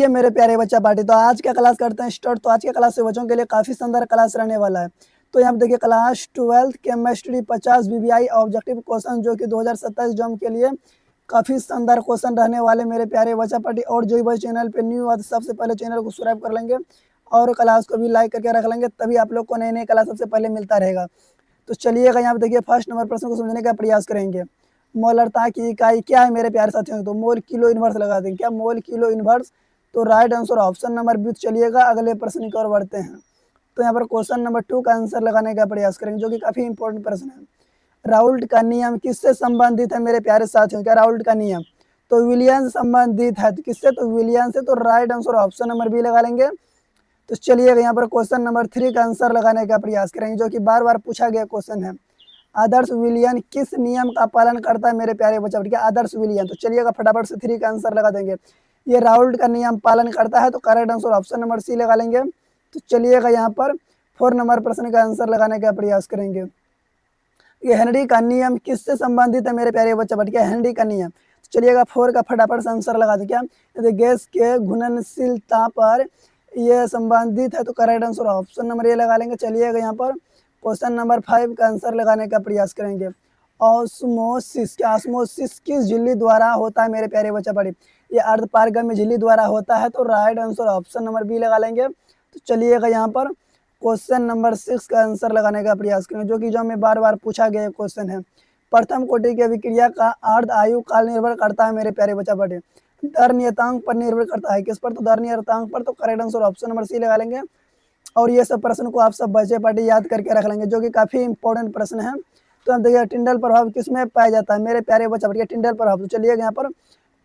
ये मेरे प्यारे बच्चा पार्टी तो आज का क्लास करते हैं स्टार्ट। तो आज के क्लास से बच्चों के लिए काफ़ी शानदार क्लास रहने वाला है। तो यहाँ पे देखिए class 12 chemistry 50 BBI objective question जो कि 2027 जम के लिए काफ़ी शानदार क्वेश्चन रहने वाले मेरे प्यारे बच्चा पार्टी। और जो भी चैनल पे न्यू है सबसे पहले चैनल को सब्सक्राइब कर लेंगे और क्लास को भी लाइक करके रख लेंगे, तभी आप लोग को नए नए क्लास सबसे पहले मिलता रहेगा। तो चलिएगा यहाँ पे देखिए फर्स्ट नंबर प्रश्न को समझने का प्रयास करेंगे। मोलरता की इकाई क्या है मेरे प्यारे साथियों? तो मोल किलो इनवर्स लगा देंगे। क्या मोल किलो इनवर्स? तो right answer option number B. चलिएगा अगले प्रश्न की ओर बढ़ते हैं। तो यहाँ पर क्वेश्चन नंबर 2 का आंसर लगाने का प्रयास करेंगे, जो कि काफी इंपॉर्टेंट प्रश्न है। राउल्ट का नियम किससे संबंधित है मेरे प्यारे साथियों? क्या राउल्ट का नियम? तो विलियम संबंधित है। तो किससे? तो विलियम से। तो right answer option number B लगा लेंगे। तो चलिएगा यहाँ पर क्वेश्चन नंबर 3 का आंसर लगाने का प्रयास करेंगे, जो कि बार बार पूछा गया क्वेश्चन है। आदर्श विलियन किस नियम का पालन करता है मेरे प्यारे बच्चा? क्या आदर्श विलियन? तो चलिएगा फटाफट से 3 का आंसर लगा देंगे। ये राउल्ट का नियम पालन करता है, तो correct answer option number C लगा लेंगे। तो चलिएगा यहाँ पर 4 नंबर प्रश्न का आंसर लगाने का प्रयास करेंगे। ये हेनरी का नियम किससे संबंधित है मेरे प्यारे बच्चा? क्या हेनरी का नियम? चलिएगा 4 का फटाफट से आंसर लगा दें। क्या यदि गैस के घुलनशीलता पर यह संबंधित है, तो करेक्ट आंसर ऑप्शन नंबर ए लगा लेंगे। चलिएगा यहाँ पर क्वेश्चन नंबर 5 का आंसर लगाने का प्रयास करेंगे। ऑस्मोसिस, क्या ऑस्मोसिस किस झिल्ली द्वारा होता है मेरे प्यारे बच्चा? पढ़ी ये अर्धपारगम्य झिल्ली द्वारा होता है, तो right answer option number B लगा लेंगे। तो चलिएगा यहाँ पर क्वेश्चन नंबर 6 का आंसर लगाने का प्रयास करेंगे, जो कि जो में बार बार पूछा गया क्वेश्चन है। प्रथम कोटि की अभिक्रिया का अर्ध आयु काल निर्भर करता है मेरे प्यारे बच्चा? पढ़े दर नियतांक पर निर्भर करता है। किस पर? तो दर नियतांक पर। तो correct answer option number C लगा लेंगे। और ये सब प्रश्न को आप सब बच्चे पार्टी याद करके रख लेंगे, जो कि काफी इंपॉर्टेंट प्रश्न है। तो हम देखिए टिंडल प्रभाव किसमें पाया जाता है मेरे प्यारे बच्चा? बढ़िया टिंडल प्रभाव। तो चलिए यहाँ पर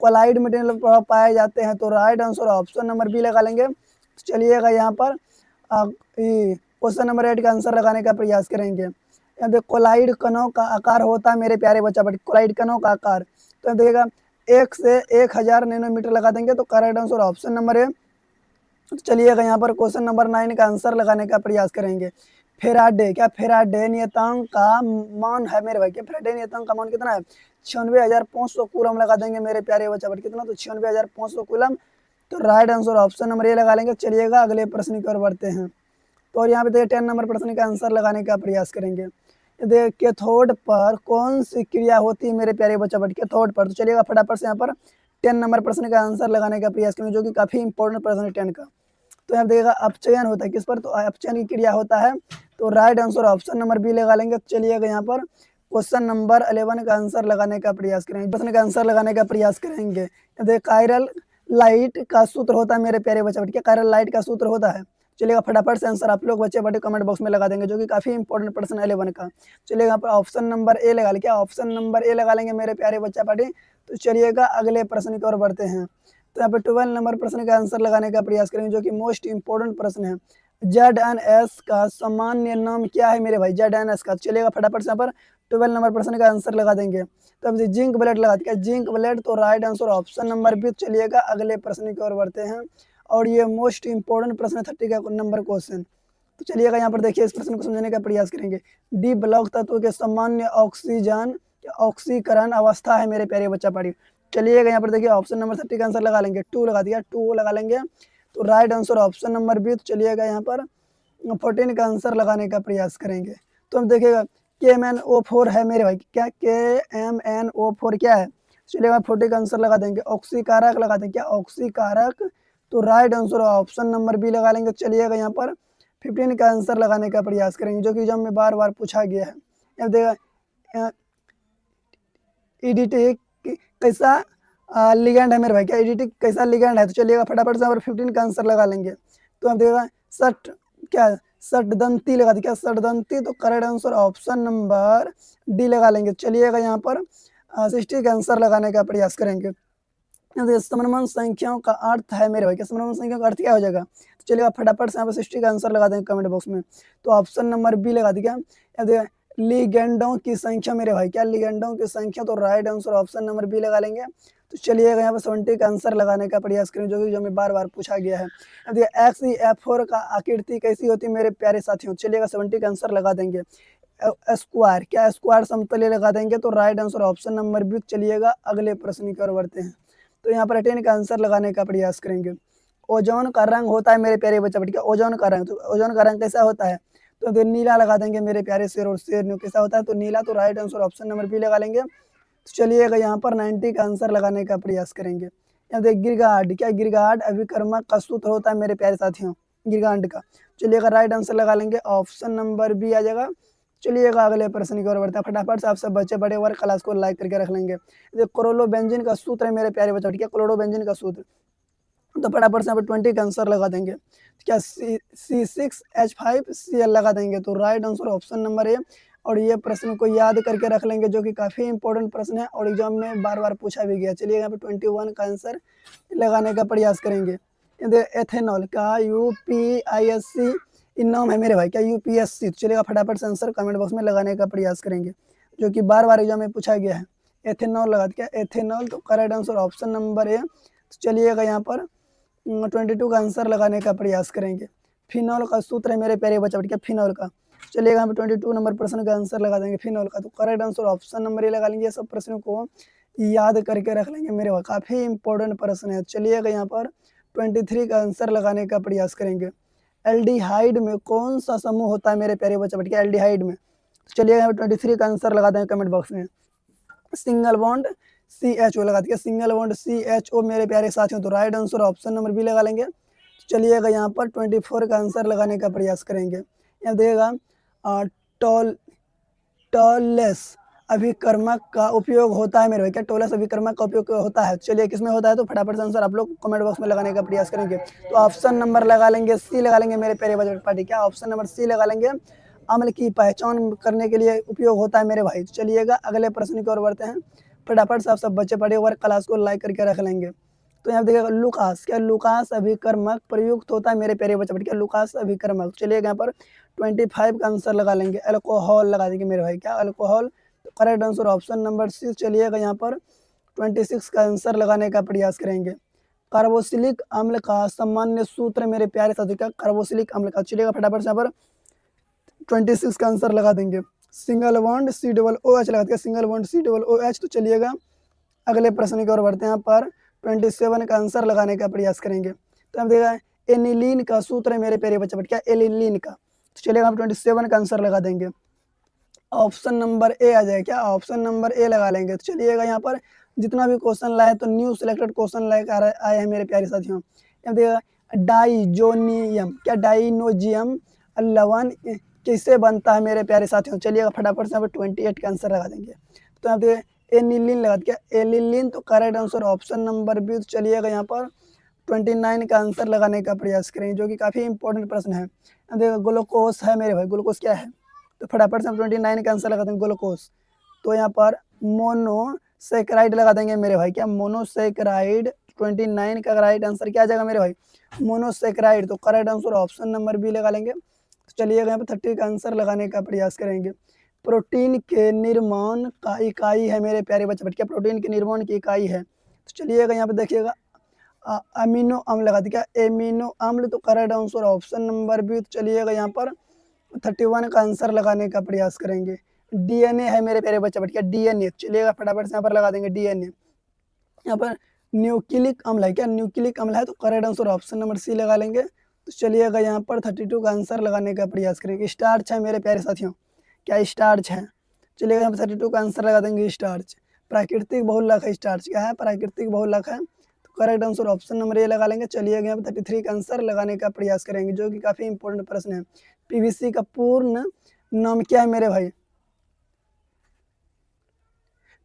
कोलाइड में टिंडल प्रभाव पाए जाते हैं, तो right answer option number B लगा लेंगे। तो चलिएगा यहाँ पर क्वेश्चन नंबर 8 का आंसर लगाने का प्रयास करेंगे। यहाँ पे कोलाइड कणों का आकार होता है मेरे प्यारे बच्चा? बट कोलाइड कणों का आकार तो देखिएगा 1 से 1000 नैनोमीटर लगा देंगे, तो करेक्ट आंसर ऑप्शन नंबर है। तो चलिएगा यहाँ पर क्वेश्चन नंबर 9 का आंसर लगाने का प्रयास करेंगे। फेराडे, क्या फेराडे नियतांक का मान है मेरे भाई? क्या फेराडे नियतांक का मान कितना है? 96,500 कूलम लगा देंगे मेरे प्यारे बच्चा। बट कितना? तो 96,500 कूलम। तो राइट आंसर ऑप्शन नंबर ए लगा लेंगे। चलिएगा अगले प्रश्न की ओर बढ़ते हैं। तो और यहाँ पे देखिए 10 नंबर प्रश्न का आंसर लगाने का प्रयास करेंगे। देखिए कैथोड पर कौन सी क्रिया होती है मेरे प्यारे बच्चा? बट कैथोड पर। तो चलिएगा फटाफट से यहाँ पर 10 नंबर प्रश्न का आंसर लगाने का प्रयास करेंगे, जो कि काफी इंपॉर्टेंट प्रश्न है 10 का। तो यहाँ देखिएगा अपचयन होता है। किस पर? तो अपचयन की क्रिया होता है, तो right answer option number B लगा लेंगे। चलिएगा यहाँ पर क्वेश्चन नंबर 11 का आंसर लगाने का प्रयास करेंगे। प्रश्न का आंसर लगाने का प्रयास करेंगे। देखिए कायरल लाइट का सूत्र होता है मेरे प्यारे बच्चे? क्या कायरल लाइट का सूत्र होता है? चलिएगा फटाफट से आंसर आप लोग बच्चे बड़े कमेंट बॉक्स में लगा देंगे, जो कि काफी इंपॉर्टेंट प्रश्न 11 का। चलिएगा यहाँ पर ऑप्शन नंबर ए लगा लें। क्या ऑप्शन नंबर ए लगा लेंगे मेरे प्यारे बच्चा पार्टी? तो चलिएगा अगले प्रश्न की ओर बढ़ते हैं। तो यहाँ पे 12 नंबर प्रश्न का आंसर लगाने का प्रयास करेंगे, जो कि मोस्ट इंपोर्टेंट प्रश्न है। ZNS का सामान्य नाम क्या है मेरे भाई? ZNS का। चलिएगा फटाफट से यहाँ पर 12 नंबर प्रश्न का आंसर लगा देंगे। तो अब जिंक ब्लेड लगा दिया। जिंक ब्लेड, तो right answer option number B. चलिएगा अगले प्रश्न की ओर बढ़ते हैं, और ये मोस्ट इंपोर्टेंट प्रश्न 30 का नंबर क्वेश्चन। तो चलिएगा यहाँ पर देखिए इस प्रश्न को समझने का प्रयास करेंगे। डी ब्लॉक तत्व के सामान्य ऑक्सीजन ऑक्सीकरण अवस्था है मेरे प्यारे बच्चा पार्टी? चलिएगा यहाँ पर देखिए ऑप्शन नंबर 30 का आंसर लगा लेंगे। 2 लगा दिया, 2 लगा लेंगे। तो right answer option number B. तो चलिएगा यहाँ पर 14 का आंसर लगाने का प्रयास करेंगे। तो हम देखिएगा KMnO4 है मेरे भाई। क्या KMnO4 क्या है? चलिएगा 40 का आंसर लगा देंगे। ऑक्सीकारक लगा देंगे। क्या ऑक्सीकारक? तो right answer option number B लगा लेंगे। चलिएगा यहाँ पर 15 का आंसर लगाने का प्रयास करेंगे, जो कि जब में बार बार पूछा गया है। अब देखिएगा EDT कैसा लिगेंड है मेरे भाई? क्या EDT कैसा लिगेंड है? तो चलिएगा फटाफट से 15 का आंसर लगा लेंगे। तो हम देखिएगा सट, क्या षटदंती लगा दी। क्या षटदंती? तो correct answer option number D लगा लेंगे। चलिएगा यहाँ पर 60 का आंसर लगाने का प्रयास करेंगे। समन्वय संख्याओं का अर्थ है मेरे भाई? क्या समन्वय संख्या का अर्थ क्या हो जाएगा? तो चलिएगा फटाफट से यहाँ पर 60 का आंसर लगा देंगे कमेंट बॉक्स में। तो ऑप्शन नंबर बी लगा दी। क्या लिगेंडों की संख्या मेरे भाई? क्या लिगेंडों की संख्या? तो right answer option number B लगा लेंगे। तो चलिएगा यहाँ पर 70 का आंसर लगाने का प्रयास करें, जो कि जो में बार बार पूछा गया है। XeF4 का आकृति कैसी होती है मेरे प्यारे साथियों? चलिएगा 70 का आंसर लगा देंगे। स्क्वायर, क्या स्क्वायर समतलीय लगा देंगे? तो right answer option number B. चलिएगा अगले प्रश्न की ओर बढ़ते हैं। तो यहाँ पर 18 का आंसर लगाने का प्रयास करेंगे। ओजोन का रंग होता है मेरे प्यारे बच्चे, ठीक है, ओजोन का रंग। तो ओजोन का रंग कैसा होता है? तो फिर नीला लगा देंगे मेरे प्यारे शेर, और शेर कैसा होता है? तो नीला। तो right answer option number B लगा लेंगे। तो चलिएगा यहाँ पर 90 का आंसर लगाने का प्रयास करेंगे। यहाँ देखिए गिरगाड, क्या गिरगाड अभिकर्मक का सूत्र होता है मेरे प्यारे साथियों, गिरगाड का। चलिएगा राइट आंसर लगा लेंगे, ऑप्शन नंबर बी आ जाएगा। चलिएगा अगले प्रश्न की ओर बढ़ते हैं। फटाफट से आप सब बच्चे बड़े वर्ग क्लास को लाइक करके रख लेंगे। क्लोरोबेंजीन का सूत्र है मेरे प्यारे बच्चों, ठीक है, क्लोरोबेंजीन का सूत्र। तो फटाफट से यहाँ पर 20 का आंसर लगा देंगे। क्या C6H5Cl लगा देंगे। तो राइट आंसर ऑप्शन नंबर ए। और ये प्रश्न को याद करके रख लेंगे, जो कि काफ़ी इंपॉर्टेंट प्रश्न है और एग्जाम में बार बार पूछा भी गया। चलिए यहाँ पे 21 का आंसर लगाने का प्रयास करेंगे। एथेनॉल का UPISC नाम है मेरे भाई, क्या UPSC। तो चलिएगा फटाफट से आंसर कमेंट बॉक्स में लगाने का प्रयास करेंगे, जो कि बार बार एग्जाम में पूछा गया है। एथेनॉल लगा क्या, एथेनॉल। तो करेक्ट आंसर ऑप्शन नंबर ए। तो चलिएगा यहाँ पर 22 का आंसर लगाने का प्रयास करेंगे। फिनॉल का सूत्र है मेरे प्यारे बच्चा, क्या फिनॉल का। चलिएगा हम 22 नंबर प्रश्न का आंसर लगा देंगे फिनॉल का। तो करेक्ट आंसर ऑप्शन नंबर ए लगा लेंगे। सब प्रश्नों को याद करके रख लेंगे मेरे भाई, काफ़ी इंपॉर्टेंट प्रश्न है। चलिएगा यहाँ पर 23 का आंसर लगाने का प्रयास करेंगे। एल्डिहाइड में कौन सा समूह होता है मेरे प्यारे बच्चा, क्या एल्डिहाइड में। चलिएगा यहाँ पर 23 का आंसर लगा देंगे कमेंट बॉक्स में। सिंगल बॉन्ड CHO लगा दिया, सिंगल बॉन्ड CHO मेरे प्यारे साथियों। तो right answer option number B लगा लेंगे। चलिएगा यहाँ पर 24 का आंसर लगाने का प्रयास करेंगे। यहाँ देखिएगा टॉलेस अभिकर्मक का उपयोग होता है मेरे भाई, क्या टॉलेस अभिकर्मक का उपयोग होता है। चलिए किसमें होता है? तो फटाफट से आंसर आप लोग कमेंट बॉक्स में लगाने का प्रयास करेंगे। तो ऑप्शन नंबर लगा लेंगे C लगा लेंगे मेरे प्यारे बजट पार्टी, क्या ऑप्शन नंबर C लगा लेंगे। अम्ल की पहचान करने के लिए उपयोग होता है मेरे भाई। चलिएगा अगले प्रश्न की ओर बढ़ते हैं। फटाफट से आप सब बच्चे पढ़े वर्ग क्लास को लाइक करके रख लेंगे। तो यहाँ देखिएगा लुकास, क्या लुकास अभिकर्मक प्रयुक्त होता है मेरे प्यारे बच्चे, क्या लुकास अभिकर्मक। चलिएगा यहाँ पर 25 का आंसर लगा लेंगे। अल्कोहल लगा देंगे मेरे भाई, क्या अल्कोहल। तो correct answer option number C. चलिएगा यहाँ पर 26 का आंसर लगाने का प्रयास करेंगे। कार्बोक्सिलिक अम्ल का सामान्य सूत्र मेरे प्यारे साथी, क्या कार्बोक्सिलिक अम्ल का। चलिएगा फटाफट से यहाँ पर 26 का आंसर लगा देंगे। सिंगल बॉन्ड COOH लगा देंगे, सिंगल बॉन्ड COOH। तो चलिएगा अगले प्रश्न की ओर बढ़ते हैं। यहाँ पर 27 का आंसर लगाने का प्रयास करेंगे। तो हम देखा एनिलीन का सूत्र है मेरे प्यारे बच्चे, क्या एनिलीन का। तो चलिएगा हम 27 का आंसर लगा देंगे। ऑप्शन नंबर ए आ जाए, क्या ऑप्शन नंबर ए लगा लेंगे। तो चलिएगा यहाँ पर जितना भी क्वेश्चन लाए तो न्यू सिलेक्टेड क्वेश्चन लाए आए हैं मेरे प्यारे साथियों। यहाँ देखिएगा डाइजोनियम, क्या डाइनोजियम लवण किससे बनता है मेरे प्यारे साथियों। चलिएगा फटाफट से यहाँ पर 28 का आंसर लगा देंगे। तो यहाँ पे एनिलीन लगा दिया, एनिलीन। तो correct answer option number B. तो चलिएगा यहाँ पर 29 का आंसर लगाने का प्रयास करेंगे, जो कि काफ़ी इंपॉर्टेंट प्रश्न है। देखो ग्लूकोस है मेरे भाई, ग्लूकोस क्या है। तो फटाफट से हम 29 का आंसर लगा देंगे ग्लूकोस। तो यहाँ पर मोनोसेक्राइड लगा देंगे मेरे भाई, क्या मोनोसेक्राइड। 29 का राइट आंसर क्या आ जाएगा मेरे भाई, मोनोसेक्राइड। तो correct answer option number B लगा लेंगे। तो चलिएगा यहाँ पर 30 का आंसर लगाने का प्रयास करेंगे। प्रोटीन के निर्माण का इकाई है मेरे प्यारे बच्चे, क्या प्रोटीन के निर्माण की इकाई है। तो चलिएगा यहाँ पे देखिएगा अमीनो अम्ल लगा दिया, एमिनो अम्ल। तो correct answer option number B. तो चलिएगा यहाँ पर 31 का आंसर लगाने का प्रयास करेंगे। DNA है मेरे प्यारे बच्चे, क्या DNA। चलिएगा फटाफट से यहाँ पर लगा देंगे DNA। यहाँ पर न्यूक्लिक अम्ल है, क्या न्यूक्लिक अम्ल है। तो correct answer option number C लगा लेंगे। तो चलिएगा यहाँ पर 32 का आंसर लगाने का प्रयास करेंगे। स्टार्च है मेरे प्यारे साथियों, क्या स्टार्च है। चलिएगा यहाँ पर 32 का आंसर लगा देंगे स्टार्च। प्राकृतिक बहुलक है स्टार्च, क्या है प्राकृतिक बहुलक है। तो करेक्ट आंसर ऑप्शन नंबर ए लगा लेंगे। चलिएगा यहाँ पर 33 का आंसर लगाने का प्रयास करेंगे, जो कि काफ़ी इंपॉर्टेंट प्रश्न है। PVC का पूर्ण नाम क्या है मेरे भाई।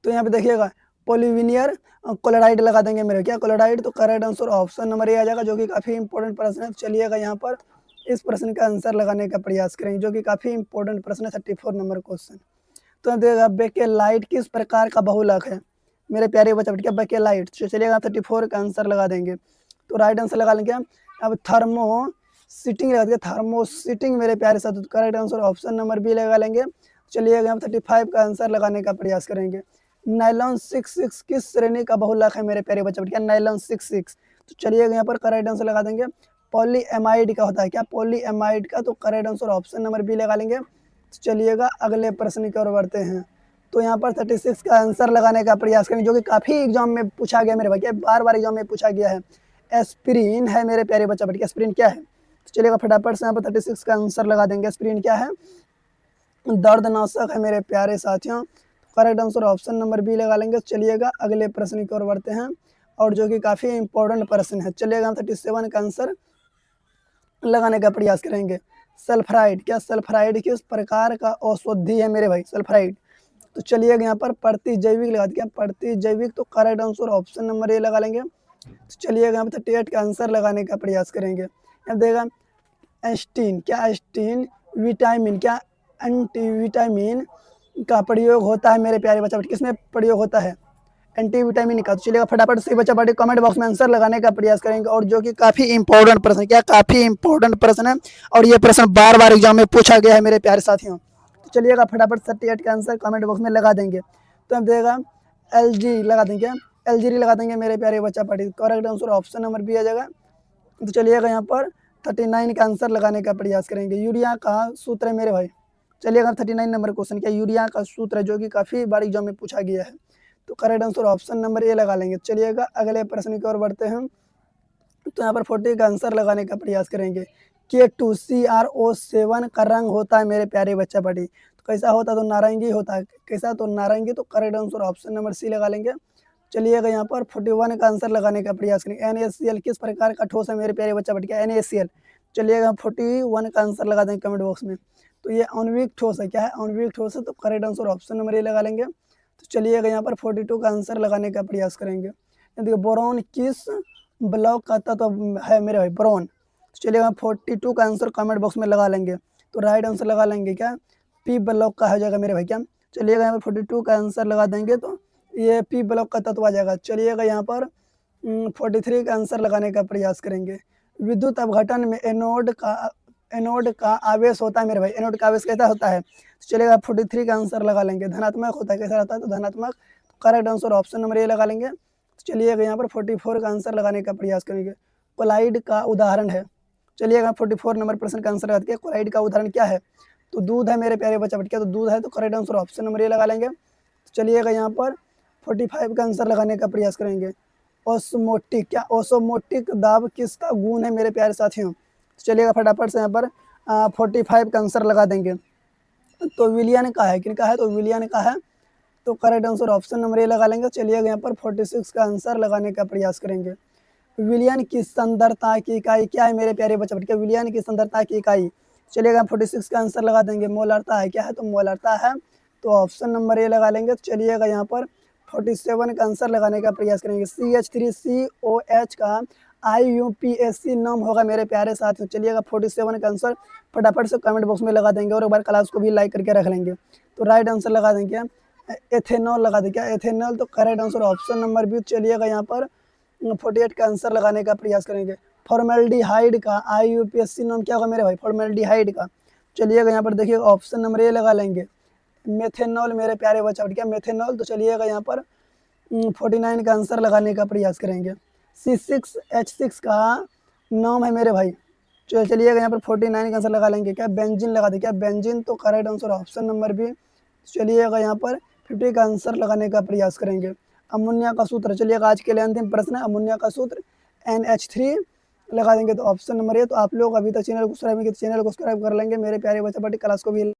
तो यहाँ पे देखिएगा पॉलीविनियर क्लोराइड लगा देंगे मेरे, क्या क्लोराइड। तो correct answer option number A आ जाएगा, जो कि काफ़ी इंपॉर्टेंट प्रश्न है। चलिएगा यहाँ पर इस प्रश्न का आंसर लगाने का प्रयास करेंगे, जो कि काफ़ी इंपॉर्टेंट प्रश्न है, 34 नंबर क्वेश्चन। तो देखिएगा बेकेलाइट किस प्रकार का बहुलक है मेरे प्यारे बच्चा, क्या बेकेलाइट। तो चलिएगा 34 का आंसर लगा देंगे। तो राइट आंसर लगा लेंगे। अब थर्मोसिटिंग लगा देंगे, थर्मोसिटिंग मेरे प्यारे साथ। Correct answer option number B लगा लेंगे। चलिएगा हम 35 का आंसर लगाने का प्रयास करेंगे। नाइलॉन 66 किस श्रेणी का बहुलक है मेरे प्यारे बच्चे, क्या नाइलॉन 66। तो चलिएगा यहाँ पर करेक्ट आंसर लगा देंगे। पॉलीएमाइड का होता है, क्या पॉलीएमाइड का। तो correct answer option number B लगा लेंगे। तो चलिएगा अगले प्रश्न की ओर बढ़ते हैं। तो यहाँ पर 36 का आंसर लगाने का प्रयास करेंगे, जो कि काफ़ी एग्जाम में पूछा गया मेरे भाई, बार बार एग्जाम में पूछा गया है। एस्पिरिन है मेरे प्यारे बच्चा बेटी। एस्पिरिन क्या है? तो चलिएगा फटाफट से यहाँ पर 36 का आंसर लगा देंगे। एस्पिरिन क्या है? दर्दनाशक है मेरे प्यारे साथियों। Correct answer option number B लगा लेंगे। चलिएगा अगले प्रश्न की ओर बढ़ते हैं, और जो कि काफ़ी इंपॉर्टेंट प्रश्न है। चलिएगा हम 37 का आंसर लगाने का प्रयास करेंगे। सल्फराइड, क्या सल्फराइड किस प्रकार का औषधि है मेरे भाई? सल्फराइड। तो चलिएगा यहाँ पर प्रतिजैविक लगा दिया। प्रतिजैविक, तो करेक्ट आंसर ऑप्शन नंबर ए लगा लेंगे। तो चलिएगा यहाँ पर 38 का आंसर लगाने का प्रयास करेंगे। यहाँ देगा एस्टीन, क्या एस्टीन विटामिन, क्या एंटी विटामिन का प्रयोग होता है मेरे प्यारे बच्चा? किसमें प्रयोग होता है? एंटी विटामिन का। तो चलिएगा फटाफट से बच्चा पार्टी कमेंट बॉक्स में आंसर लगाने का प्रयास करेंगे, और जो कि काफ़ी इंपॉर्टेंट प्रश्न है। क्या काफ़ी इंपॉर्टेंट प्रश्न है, और ये प्रश्न बार बार एग्जाम में पूछा गया है मेरे प्यारे साथियों। तो चलिएगा फटाफट 38 का आंसर कमेंट बॉक्स में लगा देंगे। तो हम देगा LG लगा देंगे, एलजीरी लगा देंगे मेरे प्यारे बच्चा party. Correct answer option number B आ जाएगा। तो चलिएगा यहाँ पर 39 का आंसर लगाने का प्रयास करेंगे। यूरिया का सूत्र है मेरे भाई। चलिएगा 39 नंबर क्वेश्चन, क्या यूरिया का सूत्र है, जो कि काफ़ी बार एग्जाम में पूछा गया है। तो करेक्ट आंसर ऑप्शन नंबर ए लगा लेंगे। चलिएगा अगले प्रश्न की ओर बढ़ते हैं। तो यहाँ पर 40 का आंसर लगाने का प्रयास करेंगे। K2CrO7 का रंग होता है मेरे प्यारे बच्चा पार्टी। तो कैसा होता है? तो नारंगी होता है। कैसा? तो नारंगी। तो correct answer option number C लगा लेंगे। चलिएगा यहाँ पर 41 का आंसर लगाने का प्रयास करेंगे। NaCl किस प्रकार का ठोस है मेरे प्यारे बच्चा पार्टी? क्या NaCl। चलिएगा 41 का आंसर लगा देंगे कमेंट बॉक्स में। तो ये आणविक ठोस है। क्या है? आणविक ठोस है। तो करेक्ट आंसर ऑप्शन नंबर ए लगा लेंगे। तो चलिएगा यहाँ पर 42 का आंसर लगाने का प्रयास करेंगे। देखिए बोरॉन किस ब्लॉक का तत्व है मेरे भाई? बोरॉन। तो चलिएगा 42 का आंसर कमेंट बॉक्स में लगा लेंगे। तो राइट आंसर लगा लेंगे क्या? पी ब्लॉक का हो जाएगा मेरे भाई। क्या? चलिएगा यहाँ पर 42 का आंसर लगा देंगे, तो ये पी ब्लॉक का तत्व आ जाएगा। चलिएगा यहाँ पर 43 का आंसर लगाने का प्रयास करेंगे। विद्युत अपघटन में एनोड का आवेश होता है मेरे भाई। एनोड का आवेश कैसा होता है? तो चलिएगा 43 का आंसर लगा लेंगे। धनात्मक होता है। कैसा रहता है? तो धनात्मक। करेक्ट आंसर ऑप्शन नंबर ए लगा लेंगे। तो चलिएगा यहाँ पर 44 का आंसर लगाने का प्रयास करेंगे। कोलाइड का उदाहरण है। चलिएगा 44 नंबर प्रश्न का आंसर लगाते हैं। कोलाइड का उदाहरण क्या है? तो दूध है मेरे प्यारे बच्चा। क्या? तो दूध है। तो करेक्ट आंसर ऑप्शन नंबर ए लगा लेंगे। तो चलिएगा यहाँ पर 45 का आंसर लगाने का प्रयास करेंगे। ओस्मोटिक, क्या ओस्मोटिक दाब किसका गुण है मेरे प्यारे साथियों? तो चलिएगा फटाफट से यहाँ पर 45 का आंसर लगा देंगे। तो विलियन का है। किनका है? तो विलियन का है। तो करेक्ट आंसर ऑप्शन नंबर ए लगा लेंगे। चलिएगा यहाँ पर 46 का आंसर लगाने का प्रयास करेंगे। विलियन की सांद्रता की इकाई क्या है मेरे प्यारे बच्चे? क्या? विलियन की सांद्रता की इकाई। चलिएगा 46 का आंसर लगा देंगे। मोलरता है। क्या है? तो मोलरता है। तो ऑप्शन नंबर ए लगा लेंगे। तो चलिएगा यहाँ पर 47 का आंसर लगाने का प्रयास करेंगे। CH3COH का IUPAC नाम होगा मेरे प्यारे साथियों। चलिएगा 47 का आंसर फटाफट से कमेंट बॉक्स में लगा देंगे, और एक बार क्लास को भी लाइक करके रख लेंगे। तो राइट आंसर लगा देंगे एथेनॉल लगा दें। क्या? एथेनॉल। तो correct answer option number B. चलिएगा यहाँ पर 48 का आंसर लगाने का प्रयास करेंगे। फॉर्मेल्डिहाइड का IUPAC नाम क्या होगा मेरे भाई? फॉर्मेल्डिहाइड का। चलिएगा यहाँ पर देखिए ऑप्शन नंबर ए लगा लेंगे। मेथेनॉल मेरे प्यारे बच्चा। क्या? मेथेनॉल। तो चलिएगा यहाँ पर 49 का आंसर लगाने का प्रयास करेंगे। C6H6 का नाम है मेरे भाई। चलिएगा यहाँ पर 49 का आंसर लगा लेंगे। क्या? बेंजीन लगा दें। क्या? बेंजीन। तो correct answer option number B. चलिएगा यहाँ पर 50 का आंसर लगाने का प्रयास करेंगे। अमोनिया का सूत्र। चलिएगा आज के लिए अंतिम प्रश्न है। अमोनिया का सूत्र NH3 लगा देंगे। तो ऑप्शन नंबर ए। तो आप लोग अभी तक चैनल को सब्सक्राइब नहीं किए तो चैनल को सब्सक्राइब कर लेंगे मेरे प्यारे बच्चा पार्टी। क्लास को भी